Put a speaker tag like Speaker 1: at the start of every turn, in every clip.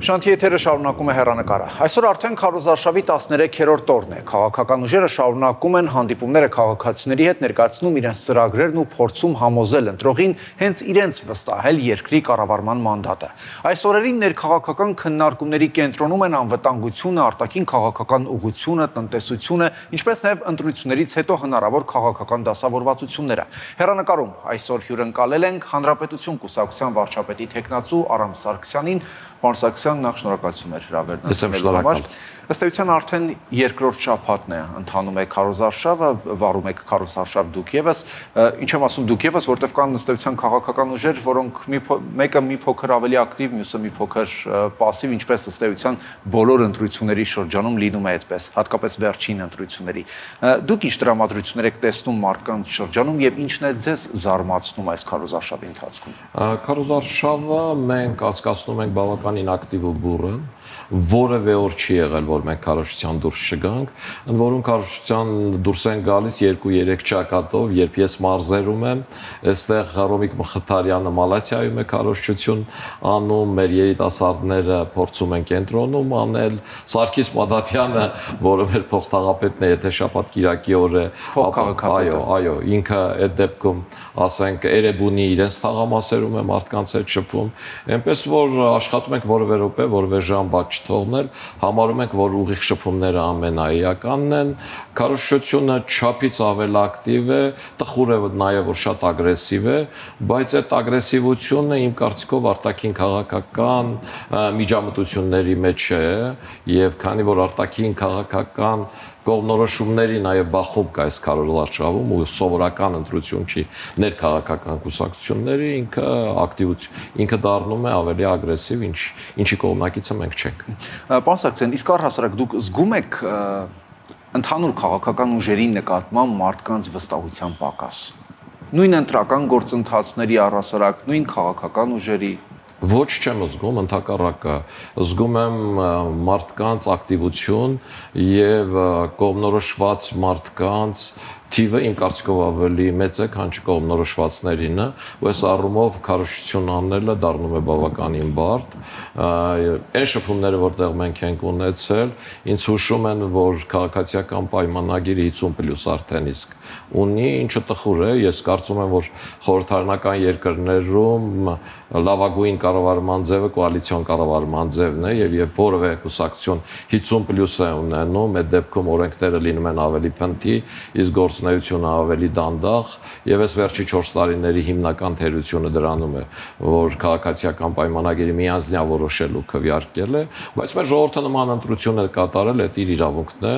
Speaker 1: Շանթի եթերը շարունակում է հեռանկարը։ Այսօր արդեն քարոզարշավի 13-րդ օրն է։ Քաղաքական ուժերը շարունակում են հանդիպումները քաղաքացիների հետ, ներկայացնում իրենց ծրագրերն ու փորձում համոզել ընտրողին հենց իրենց վստահել երկրի կառավարման մանդատը։ Այս օրերին ներքաղաքական քննարկումների կենտրոնում են անվտանգությունը, արտաքին քաղաքական ուղղությունը, տնտեսությունը, ինչպես նաև ընտրություններից հետո հնարավոր քաղաքական դասավորվածությունները։ Հեռանկարում այսօր հյուրընկալել ենք Հանրապետություն կուսակցության վարչապետի թեկնածու Արամ Սարգսյանին։ Պարոն Սարգսյան, նախ շնորհակալություններ հրավերն համար։ Ըստ էության արդեն երկրորդ շաբաթն է ընթանում է քարոզարշավը, վարում եք քարոզարշավ դուք եւս, ինչ եմ ասում դուք եւս, որտեղ կան ըստ էության քաղաքական ուժեր, որոնք մեկը մի փոքր ավելի ակտիվ, մյուսը մի փոքր пассив, ինչպես ըստ էության բոլոր ընտրությունների շրջանում լինում է այդպես, հատկապես վերջին ընտրությունների։ Դուք ինչ տրամադրություններ եք տեսնում մարդկանց շրջանում եւ ինչն է ձեզ զարմացնում այս քարոզարշավի ընթացքում։
Speaker 2: Քարոզարշավը մենք հասկացնում ենք բավականին ակտիվ ու բուռն, որևէ օր չի եղել, որ մենք քարոզչության դուրս չգանք, ընդ որում քարոզչության դուրս են գալիս 2-3 ճակատով, երբ ես մարզերում եմ, այստեղ Ռոմիկ Մխիթարյանը Մալաթիայում է քարոզչություն անում, մեր երիտասարդները փորձում են կենտրոնում անել, Սարգիս Մադաթյանը, որը մեր փոխթաղապետն է, եթե շաբաթ-կիրակի օր է, այո, ինքը այդ դեպքում, ասենք, Էրեբունի իրենց թաղամասերում է մարդկանց հետ շփվում, այնպես որ աշխատում ենք որևէ րոպե, որևէ ժամ բաց չթողնել, համարում ենք, որ ուղիղ շփումները ամենաէականն են, քարոզչությունը չափից ավել ակտիվ է, տխուր է նաև որ շատ ագրեսիվ է, բայց այդ ագրեսիվությունը իմ կարծիքով արտաքին քաղաքական միջամտությունների մեջ է, եւ քանի որ արտաքին քաղաքական կողմնորոշումների նաև բախում կա այս քարոզարշավում ու սովորական ընտրություն չի ներքաղաքական կուսակցությունների ինքը ակտիվություն ինքը դառնում է ավելի ագրեսիվ ինչի կողմնակիցը մենք չենք։
Speaker 1: Պարոն Սարգսյան, իսկ առհասարակ դուք զգում եք ընդհանուր քաղաքական ուժերի նկատմամբ մարդկանց վստահության պակաս։ Նույն ընտրական գործընթացների առհասարակ, նույն քաղաքական ուժերի
Speaker 2: Ոչ չեմ զգում, ընդհակառակը զգում եմ մարդկանց ակտիվություն եւ կողմնորոշված մարդկանց թիվը իմ կարծիքով ավելի մեծ է, քան չկողմնորոշվածներինը, ու այս առումով քարոզչություն անելը դառնում է բավականին բարդ։ Այն շփումները, որտեղ մենք ենք ունեցել, ինձ հուշում են, որ քաղաքացիական պայմանագիրը 50+ արդեն իսկ ունի, ինչը տխուր է, ես կարծում եմ, որ խորհրդարանական երկրներում լավագույն կառավարման ձևը կոալիցիոն կառավարման ձևն է եւ երբ որևէ կուսակցություն 50+ է ունենում, այդ դեպքում օրենքները լինում են ավելի փնթի, իսկ գործունեությունը ավելի դանդաղ եւ այս վերջի 4 տարիների հիմնական թերությունը դրանում է, որ քաղաքացիական պայմանագիրը միանձնյա որոշելու քվեարկել է, բայց մեր ժողովուրդը նման ընտրություն է կատարել, այդ իր իրավունքն է,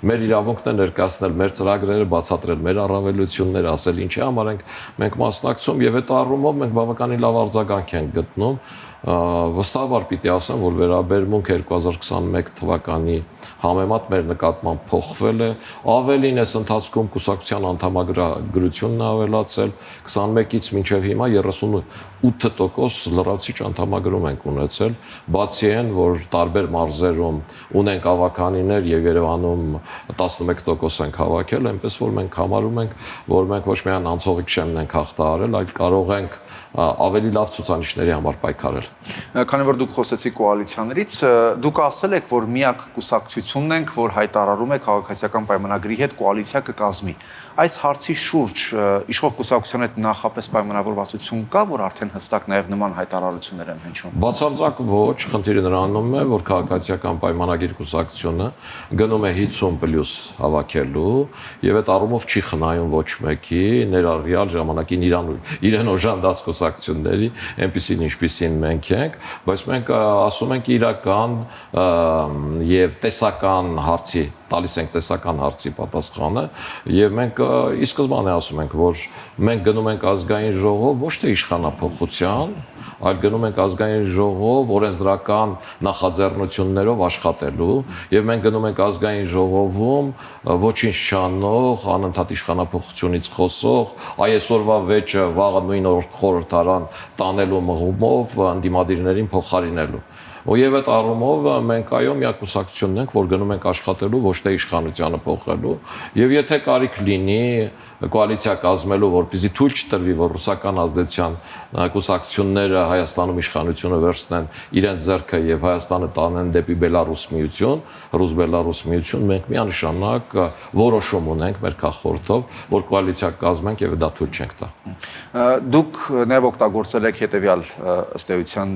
Speaker 2: մեր իրավունքն է ներկայացնել մեր ծրագրերը, բացատրել մեր առավելությունները, ասել ինչի համար մենք մասնակցում եւ այդ առումով մենք բավականին լավ արձագանք ենք գտնում, վստահաբար պիտի ասեմ, որ վերաբերմունք 2021 թվականի համեմատ մեր նկատմամբ փոխվել է, ավելին այս ընթացքում կուսակցության անդամագրությունն է ավելացել, 21-ից մինչև հիմա 38% լրացիչ անդամագրում ենք ունեցել, բացի այն, որ տարբեր մարզերում ունենք ավականիներ եւ Երևանում 11% ենք հավաքել, այնպես որ մենք համարում ենք, որ մենք ոչ միայն անցողիկ շեմն ենք հաղթահարել, այլ կարող ենք ավելի լավ ցուցանիշների համար պայքարել։
Speaker 1: Քանի որ դուք խոսեցիք կոալիցիաներից, դուք ասել եք, որ միակ կուսակցությունն ենք, որ հայտարարում է քաղաքացիական պայմանագրի հետ կոալիցիա կկազմի։ Այս հարցի շուրջ իշխող կուսակցության հետ նախապես պայմանավորվածություն կա, որ արդեն հստակ նաև նման հայտարարություններ են հնչում։
Speaker 2: Բացարձակ ոչ, խնդիրը նրանում է, որ քաղաքացիական պայմանագիր կուսակցությունը գնում է 50+ հավաքելու եւ այդ առումով չի խնայում ոչ մեկի ներառյալ ժամանակին իրեն օժանդած կուսակցությունների, այնպիսին ինչպիսին մենք ենք, բայց մենք ասում ենք իրական եւ տեսական հարցի տալիս ենք տեսական հարցի պատասխանը եւ մենք ի սկզբանե ասում ենք, որ մենք գնում ենք ազգային ժողով ոչ թե իշխանափոխության, այլ գնում ենք ազգային ժողով օրենսդրական նախաձեռնություններով աշխատելու եւ մենք գնում ենք ազգային ժողովում ոչինչ չանող, անընդհատ իշխանափոխությունից խոսող, այսօրվա վեճը վաղը նույն խորհրդարան տանելու մղումով անդիմադիրներին փոխարինելու։ Եվ այդ առումով մենք այո միակ կուսակցությունն ենք, որ գնում ենք աշխատելու, ոչ թե իշխանությանը փոխելու, եւ եթե կարիք լինի կոալիցիա կազմելու, որպեսզի թույլ չտրվի, որ ռուսական ազդեցության կուսակցությունները Հայաստանում իշխանությունը վերցնեն իրենց ձեռքը եւ Հայաստանը տանեն դեպի Բելարուս միություն, ռուս-բելարուս միություն, մենք միանշանակ որոշում ունենք մեր քաղաքորդով, որ կոալիցիա կազմենք եւ դա թույլ չենք տա։
Speaker 1: Դուք նաև օգտագործել եք հետեւյալ ըստ էության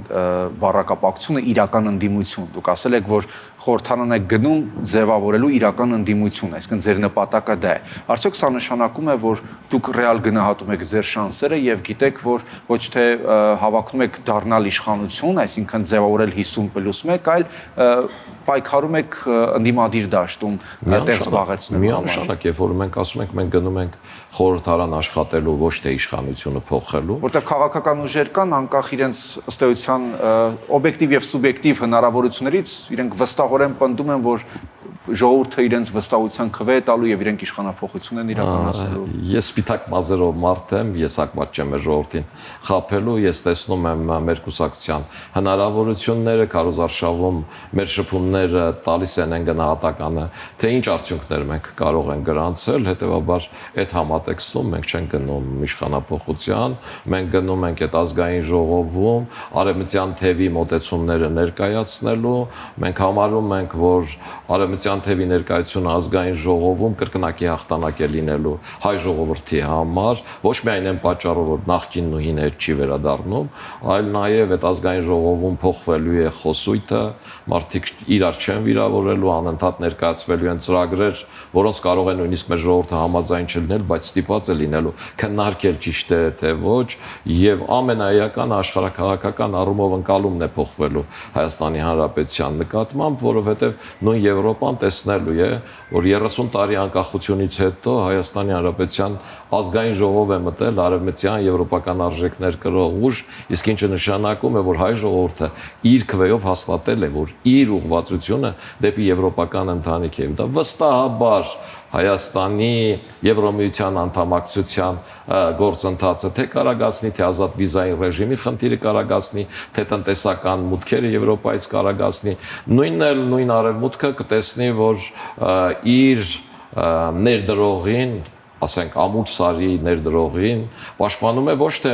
Speaker 1: բառակապակցությունը իրական ընդդիմություն։ Դուք ասել եք, որ խորհրդանան եք գնում ձևավորելու իրական ընդդիմություն, այսինքն ձեր նպատակը դա է։ Արդյոք սա նշանակում է, որ դուք ռեալ գնահատում եք ձեր շանսերը եւ գիտեք, որ ոչ թե հավակնում եք դառնալ իշխանություն, այսինքն ձևավորել 50+1, այլ պայքարում եք ընդդիմադիր դաշտում տեղ զբաղեցնելու համար։
Speaker 2: Միանշանակ, երբ որ մենք ասում ենք, մենք գնում ենք խորհրդարան աշխատելու, ոչ թե իշխանությունը փոխելու,
Speaker 1: որտեղ քաղաքական ուժեր կան, անկախ իրենց ըստ էության օբյեկտիվ եւ սուբյեկտիվ հնարավորություններից, իրենք վստահորեն պնդում են, որ ժողովուրդը իրենց վստահության քվե է տալու եւ իրենք իշխանափոխություն են իրականացնելու։
Speaker 2: Ես սպիտակ մազերով մարդ եմ, ես ակմատ չեմ մեր ժողովրդին խաբելու, ես տեսնում եմ մեր կուսակցության հնարավորությունները, քարոզարշավում մեր շփումները տալիս են գնահատականը, թե ինչ արդյունքներ մենք կարող ենք գրանցել, հետեւաբար այդ համատեքստում մենք չենք գնում իշխանափոխության, մենք գնում ենք այդ ազգային ժողովում արևմտյան թևի մոտեցումները ներկայացնելու, մենք համարում ենք, որ արևմտյան թևի ներկայությունը ազգային ժողովում կրկնակի հաղթանակ է լինելու հայ ժողովրդի համար, ոչ միայն այն պատճառով, որ նախկինն ու հին հետ չի վերադառնում, այլ նաև այդ ազգային ժողովում փոխվելու է խոսույթը, մարդիկ իրար չեն վիրավորելու, անընդհատ ներկայացվելու են ծրագրեր, որոնց կարող է նույնիսկ մեր ժողովուրդը համաձայն չլինել, բայց ստիպված է լինելու քննարկել ճիշտ է թե ոչ, եւ ամենաէական աշխարհակաղակական առումով ընկալումն է փոխվելու Հայաստանի Հանրապետության նկատմամբ, որովհետեւ նույն Եվրոպան տեսնելու է, որ 30 տարի անկախությունից հետո Հայաստանի Հանրապետության ազգային ժողով է մտել արևմտյան եվրոպական արժեքներ կրող ուժ, իսկ ինչը նշանակում է, որ հայ ժողովուրդը իր քվեով հաստատել է, որ իր ուղղվածությունը դեպի եվրոպական ընտանիք է, դա վստահաբար Հայաստանի Եվրոմիության անդամակցության գործընթացը թե կարագացնի, թե ազատ վիզայի ռեժիմի խնդիրը կարագացնի, թե տնտեսական մուտքերը Եվրոպայից կարագացնի, նույն արևմուտքը կտեսնի, որ իր ներդրողին, ասենք ամուր սարի ներդրողին պաշտպանում է ոչ թե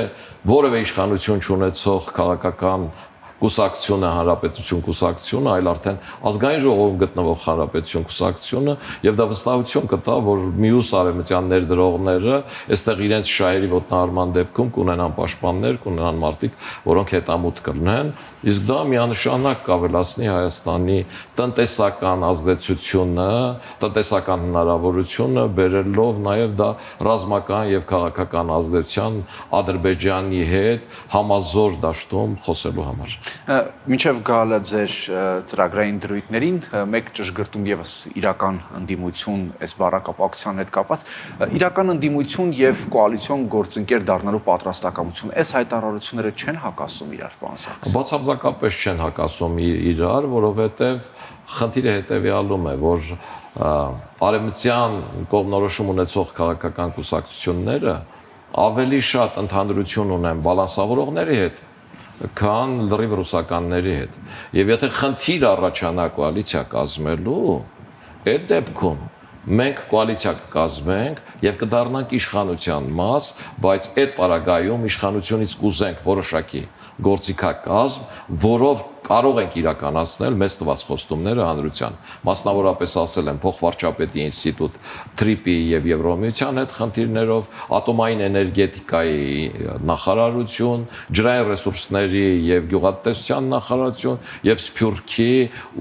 Speaker 2: որևէ իշխանություն չունեցող քաղաքական կուսակցությունը, հանրապետություն կուսակցությունը, այլ արդեն ազգային ժողովում գտնվող հանրապետություն կուսակցությունը, եւ դա վստահություն կտա, որ մյուս արևմտյան ներդրողները այստեղ իրենց շահերի ոտնահարման դեպքում կունենան պաշտպաններ, կունենան մարդիկ, որոնք հետամուտ կլինեն, իսկ դա միանշանակ կավելացնի Հայաստանի տնտեսական ազդեցությունը, տնտեսական հնարավորությունը, բերելով նաեւ դա ռազմական եւ քաղաքական ազդեցության Ադրբեջանի հետ համազոր դաշտում խոսելու համար։
Speaker 1: Մինչև գալը ձեր ծրագրային դրույթներին, մեկ ճշգրտում եւս իրական ընդդիմություն այս բառակապակցության հետ կապված, իրական ընդդիմություն եւ կոալիցիոն գործընկեր դառնալու պատրաստակամություն, այս հայտարարությունները չեն հակասում իրար, պարոն Սարգսյան։
Speaker 2: Բացարձակապես չեն հակասում իրար, որովհետեւ խնդիրը հետեւյալում է, որ արևմտյան կողմնորոշում ունեցող քաղաքական կուսակցությունները ավելի շատ ընդհանրություն ունեն բալանսավորողների հետ, քան լրիվ ռուսականների հետ։ Եվ եթե խնդիր առաջանա կոալիցիա կազմելու, այդ դեպքում մենք կոալիցիա կկազմենք եւ կդառնանք իշխանության մաս, բայց այդ պարագայում իշխանությունից կուզենք որոշակի գործիքակազմ, որով կարող ենք իրականացնել մեծ տված խոստումները հանրության։ Մասնավորապես ասել եմ փոխվարչապետի ինստիտուտ ԹՐԻՊ-ի եւ Եվրոմիության հետ խնդիրներով, ատոմային էներգետիկայի նախարարություն, ջրային ռեսուրսների եւ գյուղատնտեսության նախարարություն եւ Սփյուռքի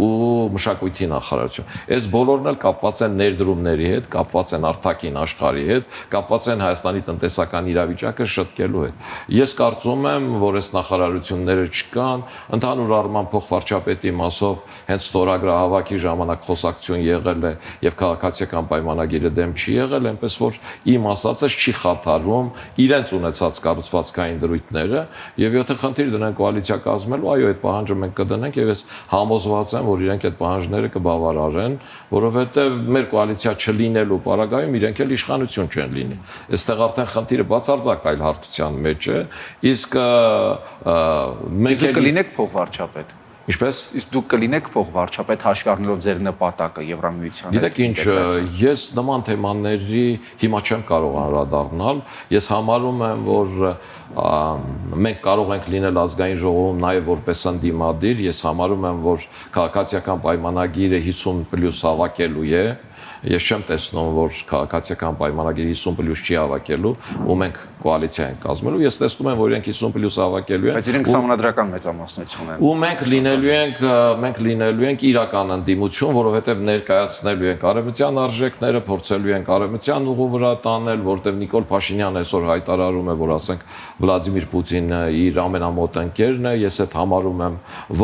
Speaker 2: ու մշակույթի նախարարություն։ Այս բոլորն էլ կապված են ներդրումների հետ, կապված են արտաքին աշխարհի հետ, կապված են Հայաստանի տնտեսական իրավիճակը շտկելու հետ։ Ես կարծում եմ, որ այս նախարարությունները չկան, ընդհանուր փոխվարչապետի մասով հենց ստորագրահավաքի ժամանակ խոսակցություն եղել է եւ քաղաքացիական պայմանագիրը դեմ չի եղել, այնպես որ իմ ասածս չի խաթարում իրենց ունեցած կառուցվածքային դրույթները եւ եթե խնդիր դնեն կոալիցիա կազմելու, այո, այդ պահանջը մենք կդնենք եւ ես համոզված եմ, որ իրենք այդ պահանջները կբավարարեն, որովհետեւ մեր կոալիցիա չլինելու պարագայում իրենք էլ իշխանություն չեն լինի։ Այստեղ արդեն խնդիրը բացարձակ այլ հարթության մեջ է, իսկ մենք
Speaker 1: կլինեք փոխվարչապետ։
Speaker 2: Ինչպես
Speaker 1: Իսկ դուք կլինեք փոխվարչապետ հաշվի առնելով ձեր նպատակը Եվրամիության։
Speaker 2: Գիտեք ինչ, ես նման թեմաների հիմա չեմ կարող անդրադառնալ։ Ես համարում եմ, որ մենք կարող ենք լինել ազգային ժողովում նաև որպես ընդդիմադիր։ Ես համարում եմ, որ քաղաքացիական պայմանագիրը 50+ հավաքելու է։ Ես չեմ տեսնում, որ քաղաքացիական պայմանագիրը 50+ չի հավաքելու, ու մենք կոալիցիա ենք կազմելու։ Ես տեսնում եմ, որ իրենք 50+ հավաքելու են։
Speaker 1: Բայց իրենք սահմանադրական մեծամասնություն են։
Speaker 2: Ու մենք լինելու ենք իրական ընդդիմություն, որովհետև ներկայացնելու ենք արևմտյան արժեքները, փորձելու ենք արևմտյան ուղու վրա տանել, որտեղ Նիկոլ Փաշինյանը այսօր հայտարարում է, որ ասենք Վլադիմիր Պուտինը իր ամենամոտ ընկերն է, ես այդ համարում եմ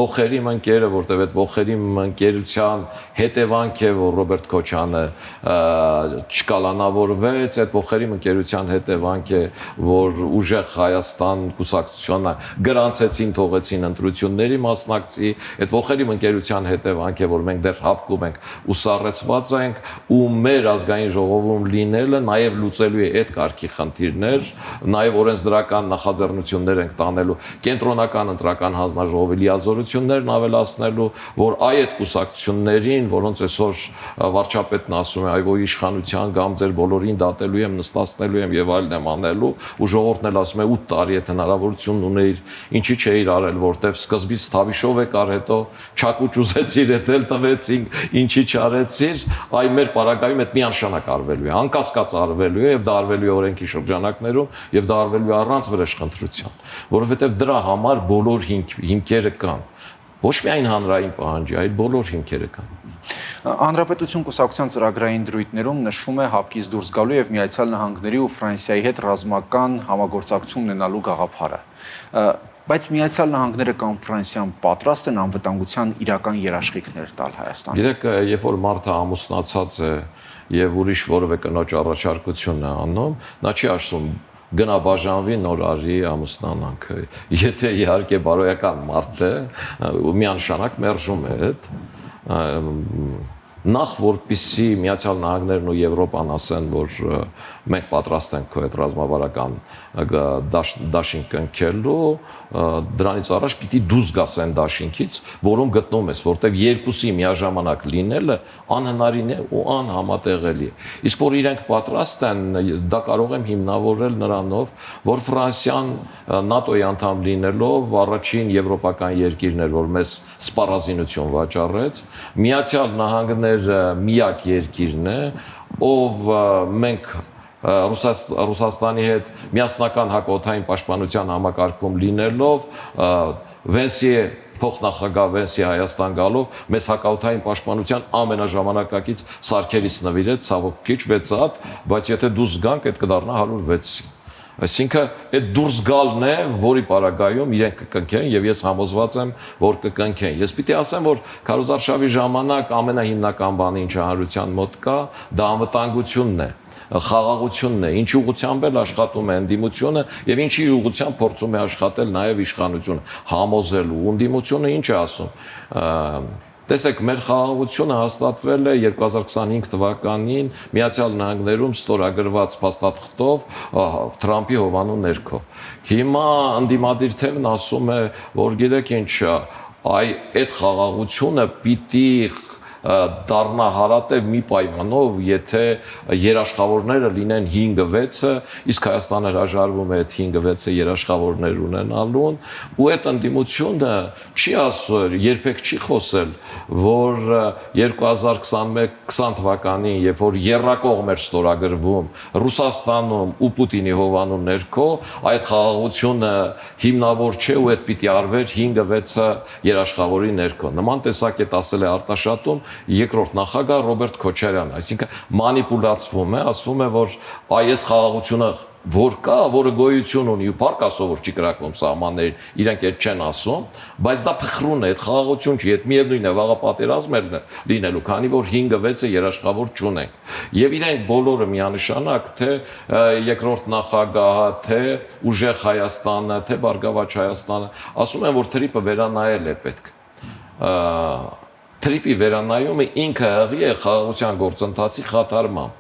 Speaker 2: ողերի ընկերը, որտեղ այդ ողերի ընկերության հետևանք է, որ Ռոբերտ Քոչյանը չկալանավորվեց, այդ ողերի ընկերության հետևանք է, որ ուժեղ Հայաստան կուսակցությանը գրանցեցին, թողեցին ընտրությունների մասնակցի, այդ ողերի ընկերության հետևանք է, որ մենք դեռ հապկում ենք ու սառեցված ենք, ու մեր ազգային ժողովում լինելը նաև լուծելու է այդ կարգի խնդիրներ, նաև օրենսդրական նախաձեռնություններ ենք տանելու կենտրոնական ընտրական հանձնաժողովի լիազորություններն ավելացնելու, որ այդ կուսակցություններին, որոնց այսօր վարչապետն ասում է, այո, իշխանության կամ ձեր բոլորին դատելու եմ, նստացնելու եմ եւ այլն եմ անելու, ու ժողովուրդն էլ ասում է 8 տարի այդ հնարավորությունն ուներ, ինչի չէիր արել, որտեվ սկզբից Թավիշով եկար, հետո Չակուճ ուզեցիր, էլ տվեցինք, ինչի չարեցիր, այ մեր պարագայում այդ միանշանակ արվելու է, անկասկած արվելու է եւ դա արվելու է օրենքի շրջանակներում եւ դա արվելու է առանց վրեժխնդրության, որովհետեւ դրա համար բոլոր հիմքերը կան, ոչ միայն հանրային պահանջի, այլ բոլոր հիմքերը կան։
Speaker 1: Հանրապետություն կուսակցության ծրագրային դրույթներում նշվում է հապկից դուրս գալու եւ Միացյալ Նահանգների ու Ֆրանսիայի հետ ռազմական համագործակցություն ունենալու գաղափարը։ Բայց Միացյալ Նահանգները կամ Ֆրանսիան պատրաստ են անվտանգության իրական երաշխիքներ տալ Հայաստանին։
Speaker 2: Գիտեք, երբ որ մարդը ամուսնացած է եւ ուրիշ որևէ կնոջ առաջարկություն է անում, նա չի ասում գնա բաժանվի նոր արի ամուսնանանք։ Եթե իհարկե բարոյական մարդ է, միանշանակ մերժում է այդ նախ որպեսզի Միացյալ Նահանգներն ու Եվրոպան ասեն, որ մենք պատրաստ ենք քո այդ ռազմավարական դաշինք կնքելու, դրանից առաջ պիտի դուրս գաս այն դաշինքից, որում գտնում ես, որտեղ երկուսի միաժամանակ լինելը անհնարին է ու անհամատեղելի է։ Իսկ որ իրենք պատրաստ են, դա կարող եմ հիմնավորել նրանով, որ Ֆրանսիան ՆԱՏՕ-ի անդամ լինելով առաջին եվրոպական երկիրն էր, որ մեզ սպառազինություն վաճառեց, Միացյալ Նահանգները միակ երկիրն է, ով մենք Ռուսաստանի հետ միասնական հակաօդային պաշտպանության համակարգում լինելով, Վենսիե փոխնախագահ Վենսի Հայաստան գալով մեզ հակաօդային պաշտպանության ամենաժամանակակից սարքերից նվիրեց, ցավոք քիչ 6 հատ, բայց եթե դուրս գանք, այդ կդառնա 106։ Այսինքն այդ դուրս գալն է, որի պարագայում իրենք կկնքեն եւ ես համոզված եմ, որ կկնքեն։ Ես պիտի ասեմ, որ քարոզարշավի ժամանակ ամենահիմնական բանը ինչ հանրության մոտ կա, դա անվտանգությունն է, խաղաղությունն է, ինչի ուղղությամբ էլ աշխատում է ընդդիմությունը եւ ինչի ուղղությամբ փորձում է աշխատել նաեւ իշխանությունը, համոզելու։ Ընդդիմությունը ինչ է ասում։ Տեսեք, մեր խաղաղությունը հաստատվել է 2025 թվականին Միացյալ Նահանգներում ստորագրված փաստաթղթով Թրամփի հովանու ներքո։ Հիմա ընդդիմադիր թևն ասում է, որ գիտեք ինչ, այդ խաղաղությունը պիտի դառնա հարատև մի պայմանով, եթե երաշխավորները լինեն 5-6-ը, իսկ Հայաստանը հրաժարվում է այդ 5-6-ը երաշխավորներ ունենալուն, ու այդ ընդդիմությունը չի ասել, երբեք չի խոսել, որ 2021-20 թվականին, երբ որ եռակողմ էր ստորագրվում Ռուսաստանում ու Պուտինի հովանու ներքո, այդ խաղաղությունը հիմնավոր չէ ու այդ պիտի արվեր 5-6-ը երաշխավորի ներքո։ Նման տեսակ է ասել է Արտաշատում երկրորդ նախագահ Ռոբերտ Քոչարյանը, այսինքն մանիպուլացվում է, ասվում է, որ այս խաղաղությունը որ կա, որը գոյություն ունի ու փառք Աստծո, որ չի կրակվում սահմաններին, իրենք այդ չեն ասում, բայց դա փխրուն է, այդ խաղաղություն չի, այդ միևնույն է, վաղը պատերազմ է լինելու, քանի որ 5-6-ը երաշխավոր չունենք։ Եվ իրենք բոլորը միանշանակ, թե երկրորդ նախագահը, թե ուժեղ Հայաստանը, թե Բարգավաճ Հայաստանը, ասում են, որ թրիպը վերանայել է պետք։ Թրիպի վերանայումը ինքը հղի է խաղաղության գործընթացի խաթարմամբ։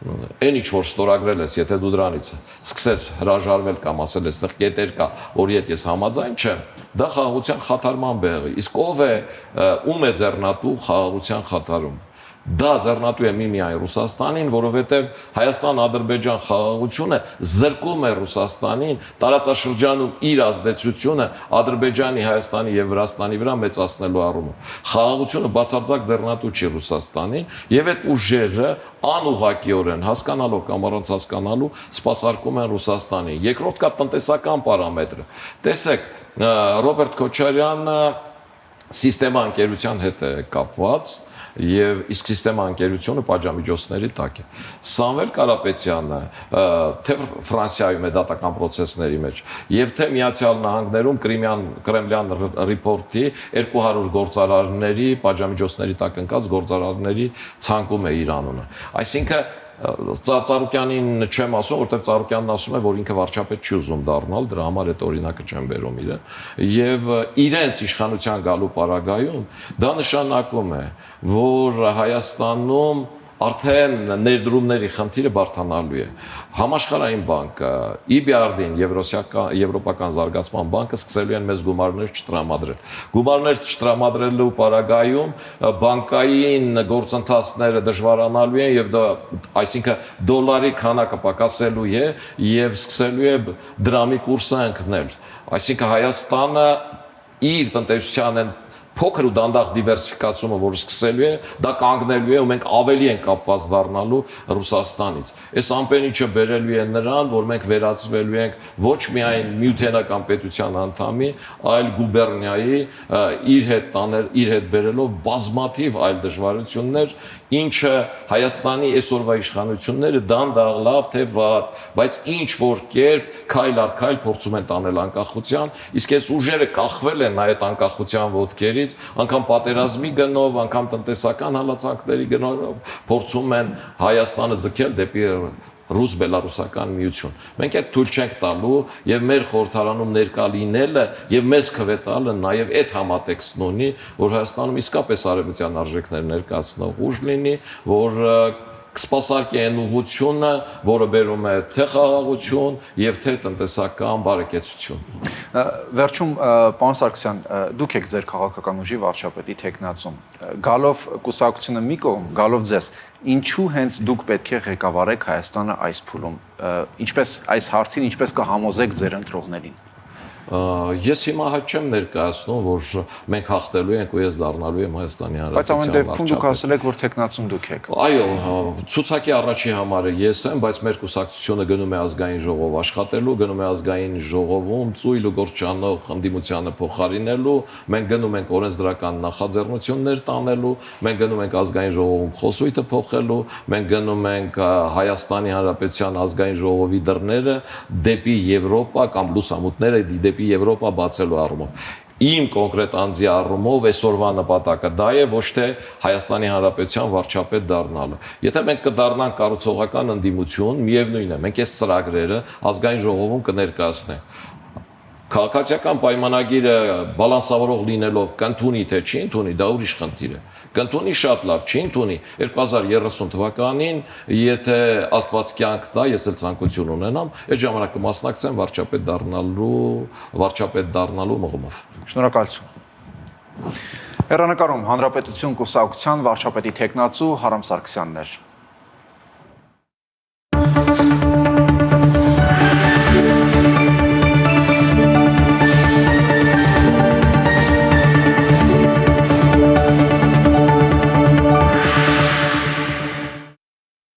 Speaker 2: Այն ինչ որ ստորագրել ես, եթե դու դրանից սկսես հրաժարվել կամ ասել ես, այդտեղ կետեր կա, որի հետ ես համաձայն չեմ, դա խաղաղության խաթարման բեղի։ Իսկ ով է ում է ձեռնատու խաղաղության խաթարում։ Դա ձեռնատու է միմիայն Ռուսաստանին, որովհետև Հայաստան-Ադրբեջան խաղաղությունը զրկում է Ռուսաստանին տարածաշրջանում իր ազդեցությունը Ադրբեջանի, Հայաստանի եւ Վրաստանի վրա մեծացնելու առումով։ Խաղաղությունը բացարձակ ձեռնատու չի Ռուսաստանին, եւ այդ ուժերը անուղղակիորեն հասկանալով կամ առանց հասկանալու սպասարկում են Ռուսաստանին։ Երկրորդ կա տնտեսական պարամետրը։ Տեսեք, Ռոբերտ Քոչարյանը սիստեմա ընկերության հետ է կապված եւ իսկ սիստեմա ընկերությունը պատժամիջոցների տակ է։ Սամվել Կարապետյանը թե Ֆրանսիայում է դատական process-ների մեջ եւ թե Միացյալ Նահանգներում Կրեմլյան ռիպորտի 200 գործարարների պատժամիջոցների տակ ընկած գործարարների ցանկում է իր անունը։ Այսինքն Ծառուկյանին չեմ ասում, որտեղ Ծառուկյանն ասում է, որ ինքը վարչապետ չի ուզում դառնալ, դրա համար այդ օրինակը չեմ բերում իրեն, եւ իրենց իշխանության գալու պարագայում դա նշանակում է, որ Հայաստանում արդեն ներդրումների խնդիրը բարդանալու է։ Համաշխարհային բանկը, EBRD-ին, Եվրոպական զարգացման բանկը սկսելու են մեզ գումարներ չտրամադրել։ Գումարներ չտրամադրելու պարագայում բանկային գործընթացները դժվարանալու են եւ դա, այսինքն դոլարի քանակը պակասելու է եւ սկսելու է դրամի կուրսը ընկնել։ Այսինքն Հայաստանը իր տնտեսության փոքր ու դանդաղ դիվերսիֆիկացումը, որը սկսելու է, դա կանգնելու է ու մենք ավելի ենք կապված դառնալու Ռուսաստանից։ Այս ամենիչը բերելու է նրան, որ մենք վերածվելու ենք ոչ միայն միութենական պետության անդամի, այլ գուբերնիայի իր հետ բերելով բազմաթիվ այլ դժվարություններ, ինչը Հայաստանի այսօրվա իշխանությունները դանդաղ լավ թե վատ, բայց ինչ որ կերպ քայլ առ քայլ փորձում են տանել անկախության, իսկ այս ուժերը կախվել են այդ անկախության ոտքերից, անգամ պատերազմի գնով, անգամ տնտեսական հալածանքների գնով փորձում են Հայաստանը ձգել դեպի ռուս-բելարուսական միություն։ Մենք այդ թույլ չենք տալու եւ մեր խորհրդարանում ներկա լինելը եւ մեզ քվետալը նաեւ այդ համատեքստն ունի, որ Հայաստանում իսկապես արևմտյան արժեքներ ներկայացնող ուժ լինի, որ կսպասարկի այն ուղղությունը, որը բերում է թե խաղաղություն եւ թե տնտեսական բարեկեցություն։
Speaker 1: Վերջում, պարոն Սարգսյան, դուք եք ձեր քաղաքական ուժի վարչապետի թեկնածում։ Գալով կուսակցությունը մի կողմ, գալով ձեզ, ինչու հենց դուք պետք է ղեկավարեք Հայաստանը այս փուլում։ Ինչպես այս հարցին ինչպես կհամոզեք ձեր ընտրողներին։
Speaker 2: Ես հիմա հաճ չեմ ներկայացնում, որ մենք հաղթելու ենք ու ես դառնալու եմ Հայաստանի
Speaker 1: Բայց ամեն
Speaker 2: Հանրապետության
Speaker 1: դեպքում դուք ասել եք, որ թեկնածում դուք եք։
Speaker 2: Այո, ցուցակի առաջի համարը ես եմ, բայց մեր կուսակցությունը գնում է ազգային ժողով աշխատելու, գնում է ազգային ժողովում ծույլ ու գործչանող ընդդիմությանը փոխարինելու, մենք գնում ենք օրենսդրական նախաձեռնություններ տանելու, մենք գնում ենք ազգային ժողովում խոսույթը փոխելու, մենք գնում ենք Հայաստանի Հանրապետության ազգային ժողովի դռները դեպի Եվրոպա կամ լուսամուտները դեպի Եվրոպա բացելու առումով։ Իմ կոնկրետ անձի առումով այսօրվա նպատակը դա է, ոչ թե Հայաստանի Հանրապետության վարչապետ դառնալը։ Եթե մենք կդառնանք կառուցողական ընդդիմություն, միևնույն է, մենք այս ծրագրերը ազգային ժողովում կներկայացնենք։ Քաղաքացիական պայմանագիրը բալանսավորող լինելով կընդունի թե չի ընդունի, դա ուրիշ խնդիր է։ Կընդունի շատ լավ, չի ընդունի 2030 թվականին, եթե Աստված կյանք տա, ես էլ ցանկություն ունենամ, այդ ժամանակ կմասնակցեմ վարչապետ դառնալու մղումով։
Speaker 1: Շնորհակալություն։ Հեռանկարում Հանրապետություն կուսակցության վարչապետի թեկնածու Հարամ Սարգսյանն էր։